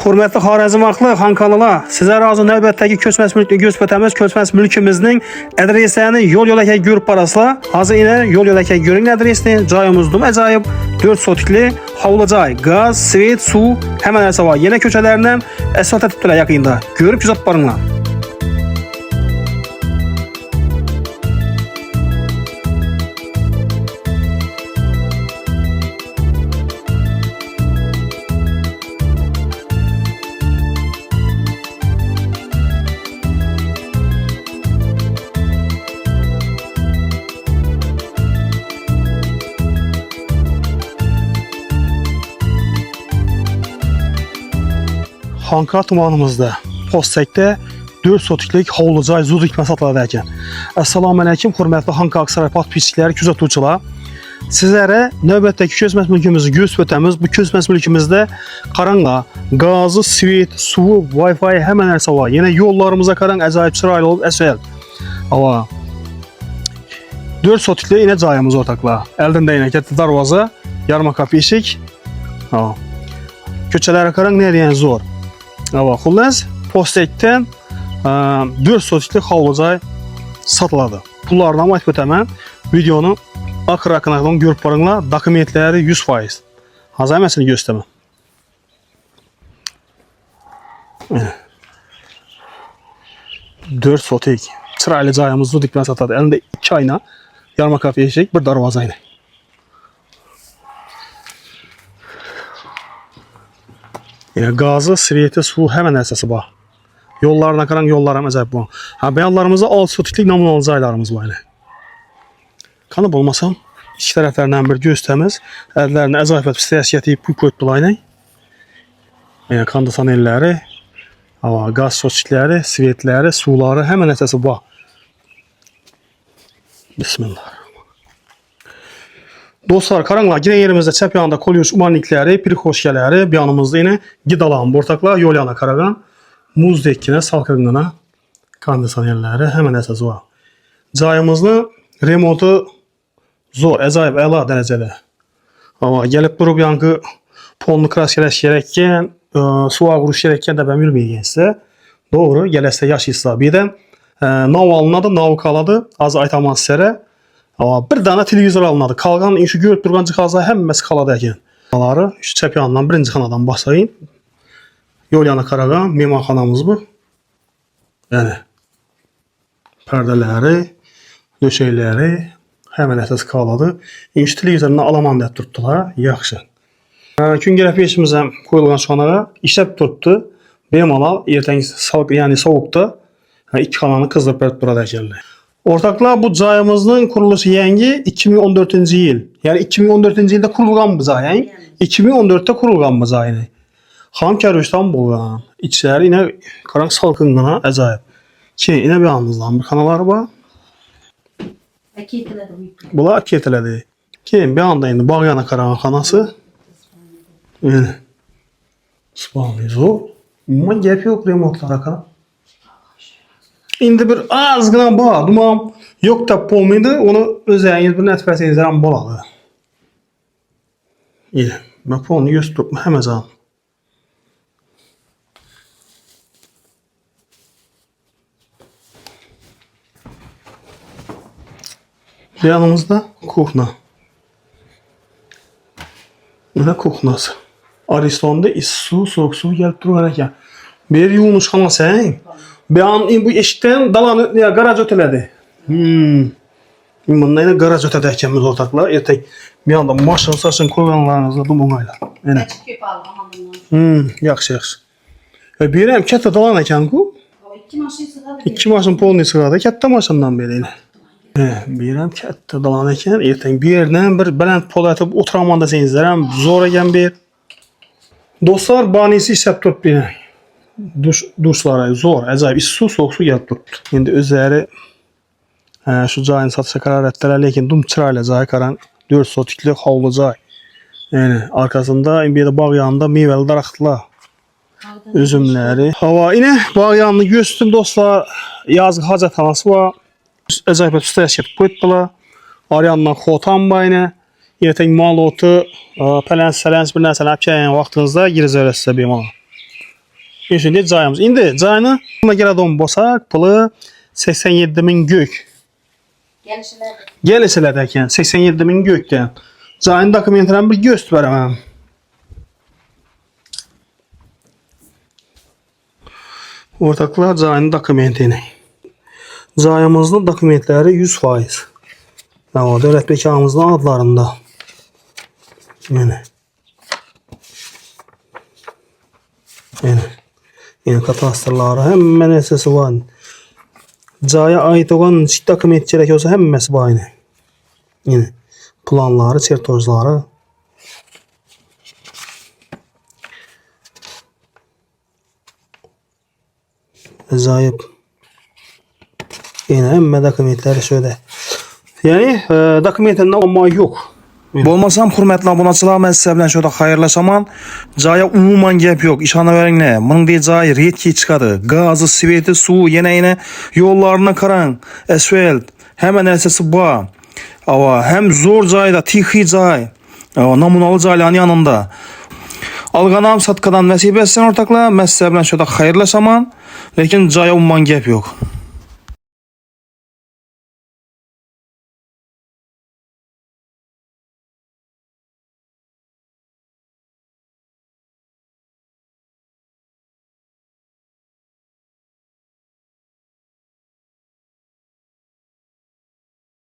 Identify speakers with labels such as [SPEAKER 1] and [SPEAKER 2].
[SPEAKER 1] Hürmetli Xorazmaqlı xanqalılar, sizə razı növbətdəki köçməz mülkümüzün adresini yol yolakay görüp barasla. Hazır yine yol yolakay görün adresini. Cayımızdım acayip 4 sotikli havlu cay, gaz, svet, su hemen her sabah. Yine köçelerinden esfalt etiptiler yakında. Görüp güzap barınlar. Xanqa tumanımızda, Postsekdə 4 sotiklik havlucay zu dikmə satıladəkən. Assalamu aleykum, hürmetli Xanqa Aksaray podpisçiləri, küzatuvçular. Sizlərə növbətdəki köçməz mülkümüzü göstərəcəyimiz bu köçməz mülkümüzdə qaranğa, qazı, svet, suvu, Wi-Fi hemen hər var. Yine yollarımıza qaran acayip çıraylı olub əsəl. Ama 4 sotikli yine cayımız ortakla. Əldində yine kətli darvaza, yarıma kapı eşik. Köçələrə qaran nə deyən zor. Xullas, Postsekdən 4 sotikli havlucay satıladı. Pullardan ayıp ötəmən videonu akırakınaqdan görüp barınla dokumentləri 100%. Hazır məsəlini göstərməm. 4 sotik çıraylı cayımızı dikmə satıladı. Əlində 2 ayna, yarıma kapı eşik, bir darvaza ilə. Yine gazı, sveti, su hemen əsası var. Yollarına qaran yollarım acayip bu. Beyanlarımızda 6 sotiklik namunalı caylarımız var. Kanıb olmasam, iki tərəflərindən bir göstəmiz. Əllərini əzayifət pistəsiyyəti bu koydular. Kondisionerləri, gaz sotikləri, svetləri, suları hemen əsası var. Bismillah. Dostlar, karanlığa yine yerimizde çep yanında kolyuş umanlikleri, pirikoşkeleri, bir yanımızda yine gidalan bortakla yol yana karagan, muz dekkine, salkırgına, kondisionerleri hemen esası var. Cayımızda remontu zor, acayip əla derecede. Ama gelip durup yankı polnu kraskeleş gerekken, suğa kuruş gerekken de ben bilmeyeceğim size. Doğru, geleste yaş hissa. Bir de nav alınadı, nav kaladı, az aytamaz sere. Bir dana televizor alınadı. Kalgan işi görüp durgan cihazlar hemməsi kaladı ekan. Bunları şu çep yanından birinci xanadan başlayayım. Yol yana karagan mehmanxanamız bu. Yani perdeleri, döşəkləri hemen əsas kaladı. İnş televizorunu alaman deyib tutdular. Yaxşı. Küngərə peşimizə qoyulğan şanağa işləb tutdu. Bemalal ertəng yani soğukta 2 xananı qızdırıb berib durada ekanlar. Ortaklar bu cayımızın kuruluşu yengi 2014 yıl. Yani 2014 yılda kurulgan bu cay. Yani 2014'te kurulgan bu cay. Xam kərüşdən bulgan. İçləri yine karan salkınlığına acayip. Ki yine bir anımızdan bir kanalar var. Bunlar akiyetlədi. Ki bir anda indi bağ yana karan kanası. Yani. Subhanallah zor. Ama gep yok remontlara karan. İndi bir azgına bağ, dumam yok da polmaydı, onu özəyiniz bir nətifəsinizdən boladı. İyi, ben polunu göz tutma hemen can. Yanımızda kuxna. Yine kuxnası. Ariston'da su, soğuk su gelip dururken. Bir yumuş xana sen. Bir an bu eşikten dalanı garaj ötələdi. Bundan yine garaj ötədəkəmiz ortaklar. Ertək bir anda maşın saçın koyğanlarınızla dumunayla. Yine. Yaxşı, yaxşı. Birəm kətdə dalan ekən bu. 2 maşın polunu sığadı. Kətdə maşından beri yine. Birəm kətdə dalan ekən. Ertək bir yerdən bir belənd pol atıb oturamanda seyizlərəm. Zor ekən bir. Dostlar, banisi işləb tut bir. Duşlara zor, acayip su, soğuk su gelip durdu. Şimdi üzeri şu cayın satışa karar ettiler. Lakin dum çırayla cay karan 4 sotikli havlu cay. Yani arkasında bir de bağ yanında meyveli daraxtlar. Üzümleri. Hava yine bağ yanını göstüm dostlar. Yazıq hacatxanası var. Acayip üstə yaşayıb qoydular. Aryandan xotan var yine. Yine tek mal otu, pelens, selens bir nəsə əpkəyən vaxtınızda girəcək sizə bir mal. Şimdi cayımız. İndi cayını buna gələdən bolsaq, pulu 87.000 gök. Gəlişələrdə 87.000 gökdən. Cayın dokumentlərini bir göstərəm. Ortaklar cayın dokumentini. Cayımızın dokumentləri 100%. Dövlət bekamızın adlarında. Yəni katastrları həmmə nəsəsi var. Caya ait olan dokument gerek olsa həmməsi var. Yəni planları, çertojları. Zayıf. Yəni həmmə dokumentləri şöyle. Yəni dokumentində olma yok.
[SPEAKER 2] Bolmasam hürmetli abunəçilər, mən sizə bilən şöyle xeyirləşəman. Caya umuman gəp yox. İşana verin ne? Bunun bir cayı retki çıxadı. Gazı, sveti, su, yenə yollarına qaran, asfalt, həmən əsası var. Ama hem zor cayda, tixi cay, namunalı cayların yanında. Alğanam satqadan nəsib etsin ortaklar. Mən sizə bilən şöyle xeyirləşəman. Lakin caya umuman gəp yox.